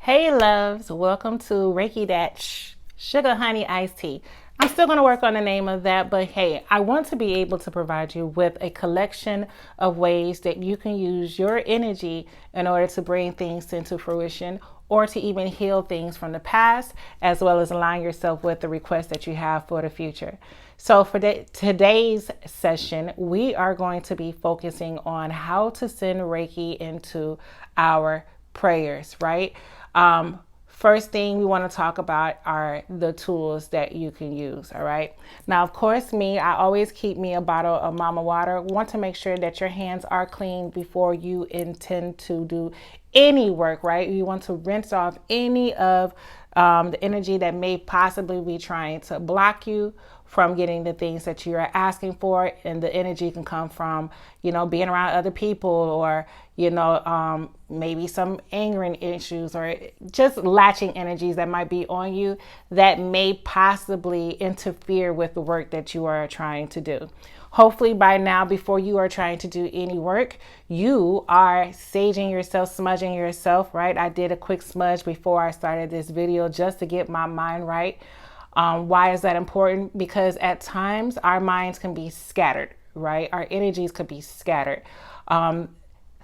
Hey loves, welcome to Reiki That Sugar Honey Iced Tea. I'm still going to work on the name of that, but hey, I want to be able to provide you with a collection of ways that you can use your energy in order to bring things into fruition or to even heal things from the past, as well as align yourself with the requests that you have for the future. So for today's session, we are going to be focusing on how to send Reiki into our prayers, right? First thing we want to talk about are the tools that you can use. All right. Now, of course, I always keep me a bottle of mama water. Want to make sure that your hands are clean before you intend to do any work, right? You want to rinse off any of the energy that may possibly be trying to block you from getting the things that you are asking for. And the energy can come from, being around other people or, maybe some angering issues or just latching energies that might be on you that may possibly interfere with the work that you are trying to do. Hopefully by now, before you are trying to do any work, you are saging yourself, smudging yourself, right? I did a quick smudge before I started this video just to get my mind right. Why is that important? Because at times our minds can be scattered, right? Our energies could be scattered.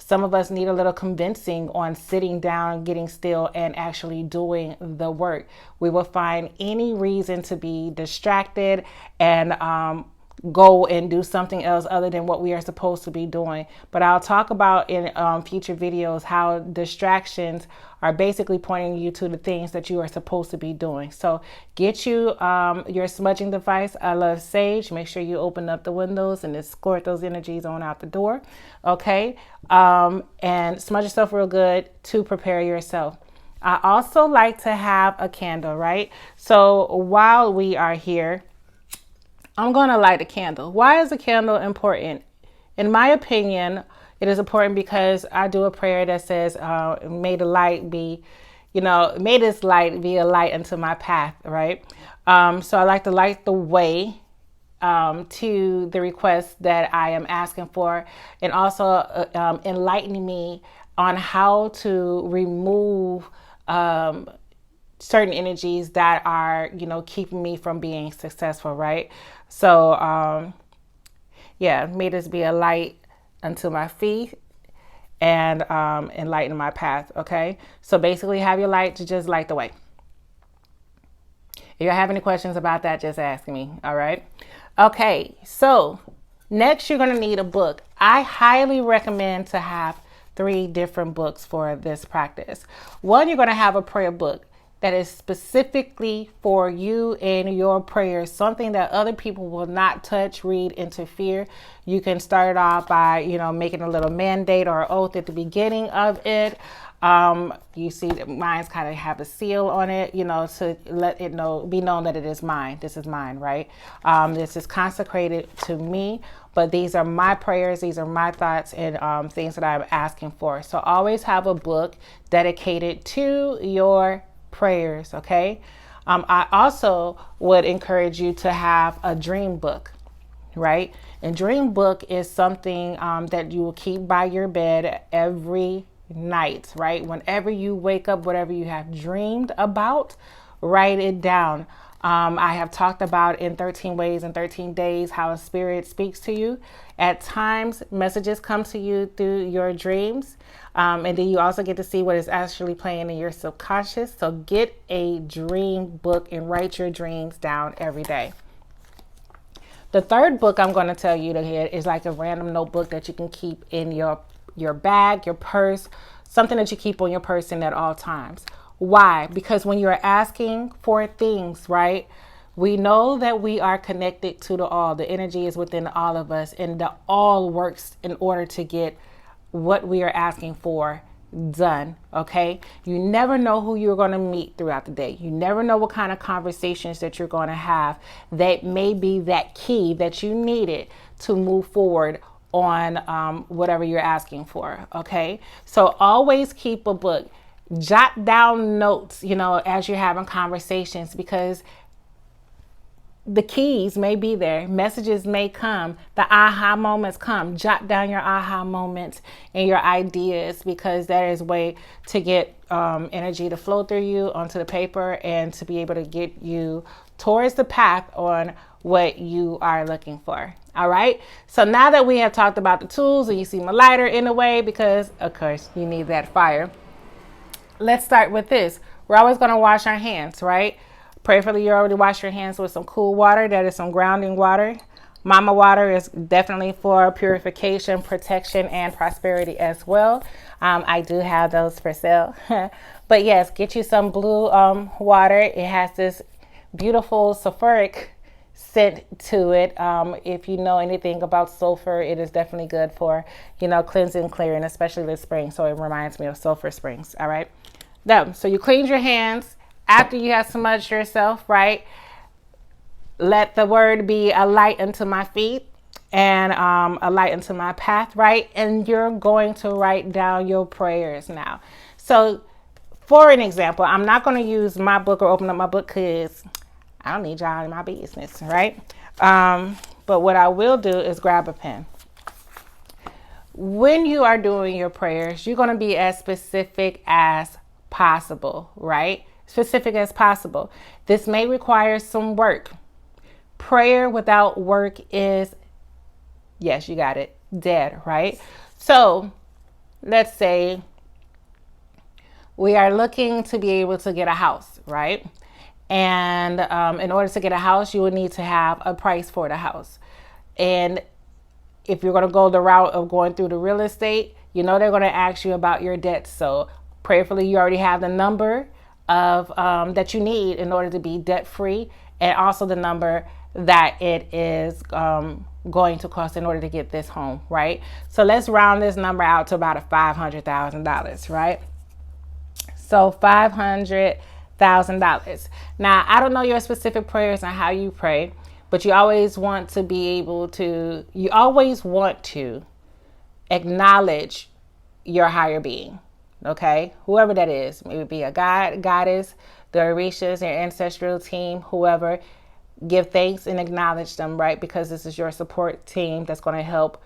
Some of us need a little convincing on sitting down, getting still, and actually doing the work. We will find any reason to be distracted and go and do something else other than what we are supposed to be doing. But I'll talk about in future videos how distractions are basically pointing you to the things that you are supposed to be doing. So get you your smudging device. I love sage. Make sure you open up the windows and escort those energies on out the door. Okay. And smudge yourself real good to prepare yourself. I also like to have a candle, right? So while we are here, I'm going to light a candle. Why is a candle important? In my opinion, it is important because I do a prayer that says, may the light be, may this light be a light unto my path, right? So I like to light the way to the request that I am asking for, and also enlightening me on how to remove certain energies that are, keeping me from being successful, right? So, may this be a light unto my feet and enlighten my path, okay? So basically have your light to just light the way. If you have any questions about that, just ask me, all right? Okay, so next you're gonna need a book. I highly recommend to have 3 different books for this practice. One, you're gonna have a prayer book that is specifically for you and your prayers, something that other people will not touch, read, interfere. You can start off by, making a little mandate or oath at the beginning of it. You see that mine's kind of have a seal on it, to let it be known that it is mine. This is mine, right? This is consecrated to me, but these are my prayers. These are my thoughts and things that I'm asking for. So always have a book dedicated to your prayers, okay? I also would encourage you to have a dream book, right? And dream book is something that you will keep by your bed every night, right? Whenever you wake up, whatever you have dreamed about, write it down. I have talked about in 13 Ways in 13 Days how a spirit speaks to you. At times, messages come to you through your dreams. And then you also get to see what is actually playing in your subconscious. So get a dream book and write your dreams down every day. The third book I'm going to tell you to get is like a random notebook that you can keep in your bag, your purse, something that you keep on your person at all times. Why? Because when you're asking for things, right, we know that we are connected to the all. The energy is within all of us, and the all works in order to get what we are asking for done, okay? You never know who you're going to meet throughout the day. You never know what kind of conversations that you're going to have that may be that key that you needed to move forward on whatever you're asking for, okay? So always keep a book. Jot down notes, as you're having conversations, because the keys may be there. Messages may come. The aha moments come. Jot down your aha moments and your ideas, because that is a way to get energy to flow through you onto the paper and to be able to get you towards the path on what you are looking for. All right. So now that we have talked about the tools, and you see my lighter in the way because, of course, you need that fire. Let's start with this. We're always going to wash our hands, right? Prayerfully, you already wash your hands with some cool water. That is some grounding water. Mama water is definitely for purification, protection, and prosperity as well. I do have those for sale. But yes, get you some blue water. It has this beautiful sulfuric scent to it. If you know anything about sulfur, it is definitely good for, cleansing, clearing, especially this spring. So it reminds me of sulfur springs. All right. So you cleaned your hands after you have smudged yourself, right? Let the word be a light unto my feet and a light unto my path, right? And you're going to write down your prayers now. So for an example, I'm not going to use my book or open up my book because I don't need y'all in my business, right? But what I will do is grab a pen. When you are doing your prayers, you're going to be as specific as possible, right? Specific as possible. This may require some work. Prayer without work is, yes, you got it, dead, right? So let's say we are looking to be able to get a house, right? And in order to get a house, you would need to have a price for the house. And if you're going to go the route of going through the real estate, they're going to ask you about your debts. So prayerfully, you already have the number of that you need in order to be debt free, and also the number that it is going to cost in order to get this home, right? So let's round this number out to about $500,000, right? So $500,000. Now, I don't know your specific prayers and how you pray, but you always want to acknowledge your higher being, okay? Whoever that is, maybe be a god, goddess, the Orishas, your ancestral team, whoever. Give thanks and acknowledge them, right? Because this is your support team that's going to help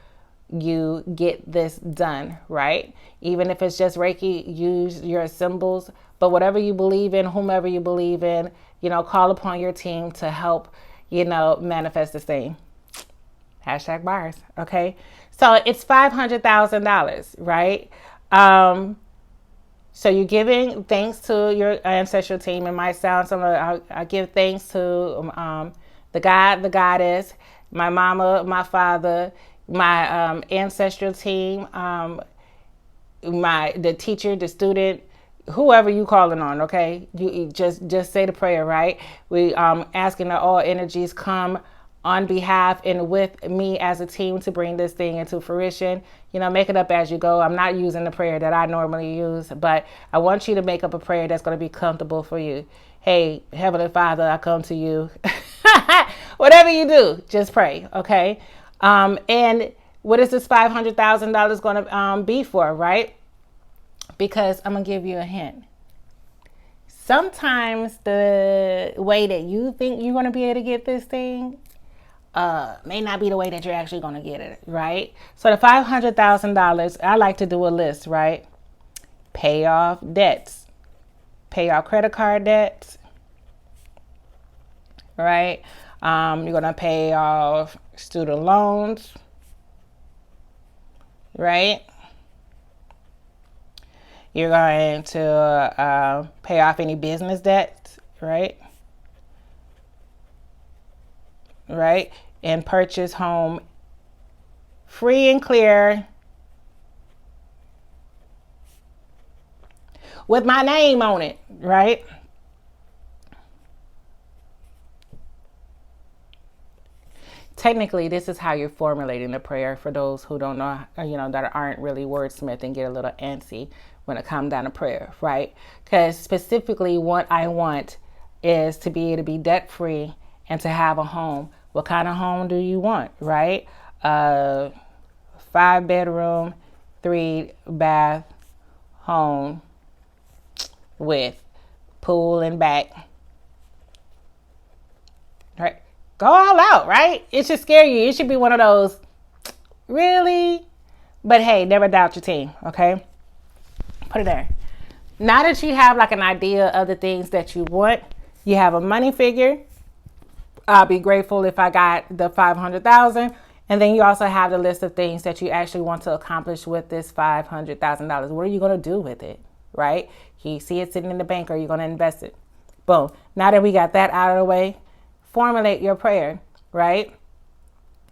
you get this done, right? Even if it's just Reiki, use your symbols. But whatever you believe in, whomever you believe in, call upon your team to help, manifest this thing. Hashtag bars, okay? So it's $500,000, right? So you're giving thanks to your ancestral team. It might sound similar. I give thanks to the God, the goddess, my mama, my father, my ancestral team, the teacher, the student, whoever you calling on. Okay, you just say the prayer, right? We asking that all energies come on behalf and with me as a team to bring this thing into fruition. Make it up as you go. I'm not using the prayer that I normally use, but I want you to make up a prayer that's going to be comfortable for you. Hey, Heavenly Father, I come to you. Whatever you do, just pray, okay? And what is this $500,000 going to be for, right? Because I'm going to give you a hint. Sometimes the way that you think you're going to be able to get this thing may not be the way that you're actually going to get it, right? So the $500,000, I like to do a list, right? Pay off debts, pay off credit card debts, right? You're going to pay off student loans, right? You're going to pay off any business debts, right? Right? And purchase home free and clear with my name on it, right? Technically, this is how you're formulating the prayer for those who don't know, that aren't really wordsmith and get a little antsy when it comes down to prayer, right? Because specifically what I want is to be able to be debt free and to have a home. What kind of home do you want, right? 5-bedroom, 3-bath home with pool and back, right? Go all out, right? It should scare you. It should be one of those, really? But hey, never doubt your team, okay? Put it there. Now that you have like an idea of the things that you want, you have a money figure. I'll be grateful if I got the 500,000. And then you also have the list of things that you actually want to accomplish with this $500,000. What are you going to do with it, right? You see it sitting in the bank, or you're going to invest it. Boom. Now that we got that out of the way, formulate your prayer, right?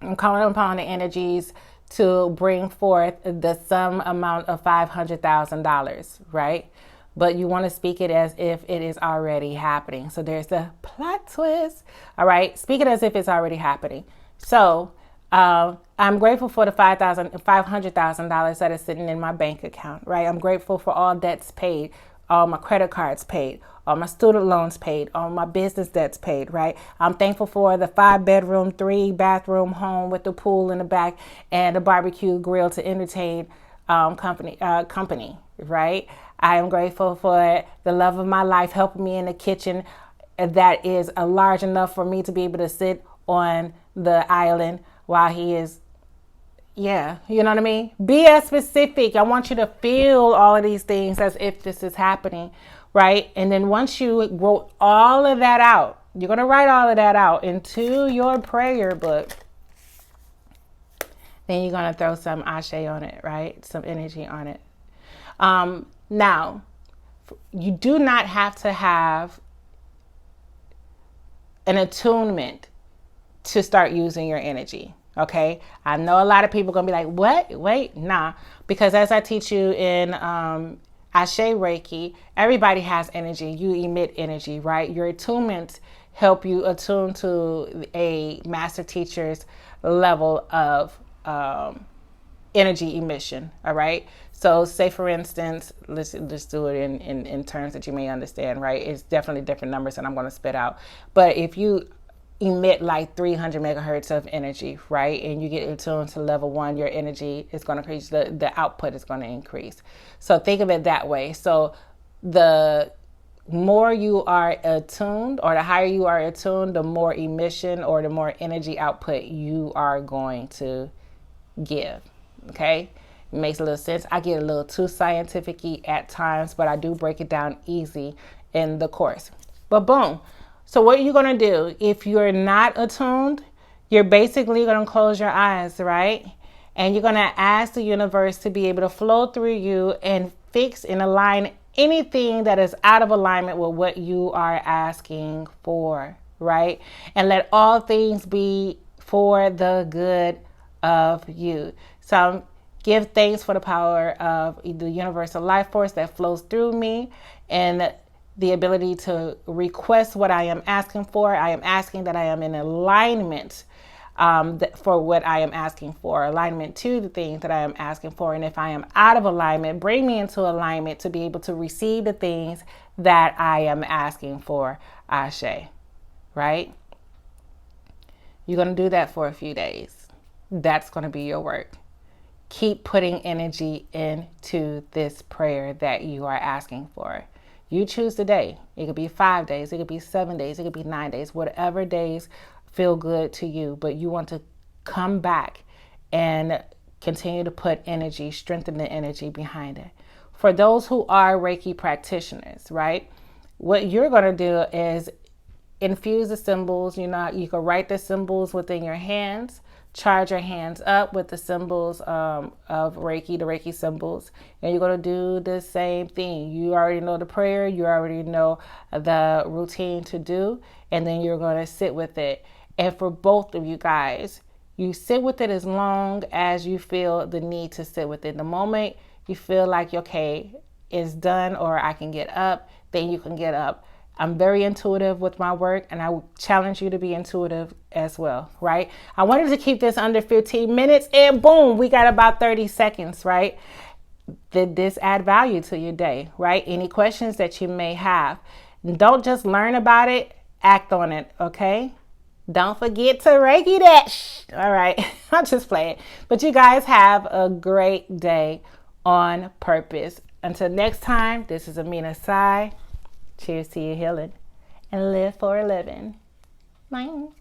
I'm calling upon the energies to bring forth the sum amount of $500,000, right? But you want to speak it as if it is already happening. So there's the plot twist. All right. Speak it as if it's already happening. So I'm grateful for the $500,000 that is sitting in my bank account, right? I'm grateful for all debts paid, all my credit cards paid, all my student loans paid, all my business debts paid, right? I'm thankful for the 5-bedroom, 3-bathroom home with the pool in the back and a barbecue grill to entertain company, right? I am grateful for the love of my life helping me in the kitchen that is large enough for me to be able to sit on the island while he is, yeah, you know what I mean? Be as specific. I want you to feel all of these things as if this is happening, right? And then once you wrote all of that out, you're going to write all of that out into your prayer book. Then you're going to throw some ashe on it, right? Some energy on it. Now, you do not have to have an attunement to start using your energy. Okay. I know a lot of people are going to be like, what? Wait, nah. Because as I teach you in Ashe Reiki, everybody has energy. You emit energy, right? Your attunements help you attune to a master teacher's level of energy emission. All right. So say, for instance, let's do it in terms that you may understand, right? It's definitely different numbers that I'm going to spit out. But if you emit like 300 megahertz of energy, right, and you get attuned to level 1, your energy is going to increase, the output is going to increase. So think of it that way. So the more you are attuned, or the higher you are attuned, the more emission or the more energy output you are going to give. Okay. It makes a little sense. I get a little too scientific-y at times, but I do break it down easy in the course. But boom. So what you're going to do, if you're not attuned, you're basically going to close your eyes, right? And you're going to ask the universe to be able to flow through you and fix and align anything that is out of alignment with what you are asking for, right? And let all things be for the good of you. So give thanks for the power of the universal life force that flows through me and the ability to request what I am asking for. I am asking that I am in alignment for what I am asking for, alignment to the things that I am asking for. And if I am out of alignment, bring me into alignment to be able to receive the things that I am asking for. Ashe, right? You're going to do that for a few days. That's going to be your work. Keep putting energy into this prayer that you are asking for. You choose the day. It could be 5 days. It could be 7 days. It could be 9 days. Whatever days feel good to you. But you want to come back and continue to put energy, strengthen the energy behind it. For those who are Reiki practitioners, right? What you're going to do is infuse the symbols. You can write the symbols within your hands. Charge your hands up with the symbols of Reiki, the Reiki symbols, and you're going to do the same thing. You already know the prayer, you already know the routine to do, and then you're going to sit with it. And for both of you guys, you sit with it as long as you feel the need to sit with it. The moment you feel like, okay, it's done, or I can get up, then you can get up. I'm very intuitive with my work, and I would challenge you to be intuitive as well, right? I wanted to keep this under 15 minutes, and boom, we got about 30 seconds, right? Did this add value to your day, right? Any questions that you may have, don't just learn about it, act on it, okay? Don't forget to Reiki that. All right, I'll just play it. But you guys have a great day on purpose. Until next time, this is Aaminah Sai. Cheers to your healing, and live for a living. Bye.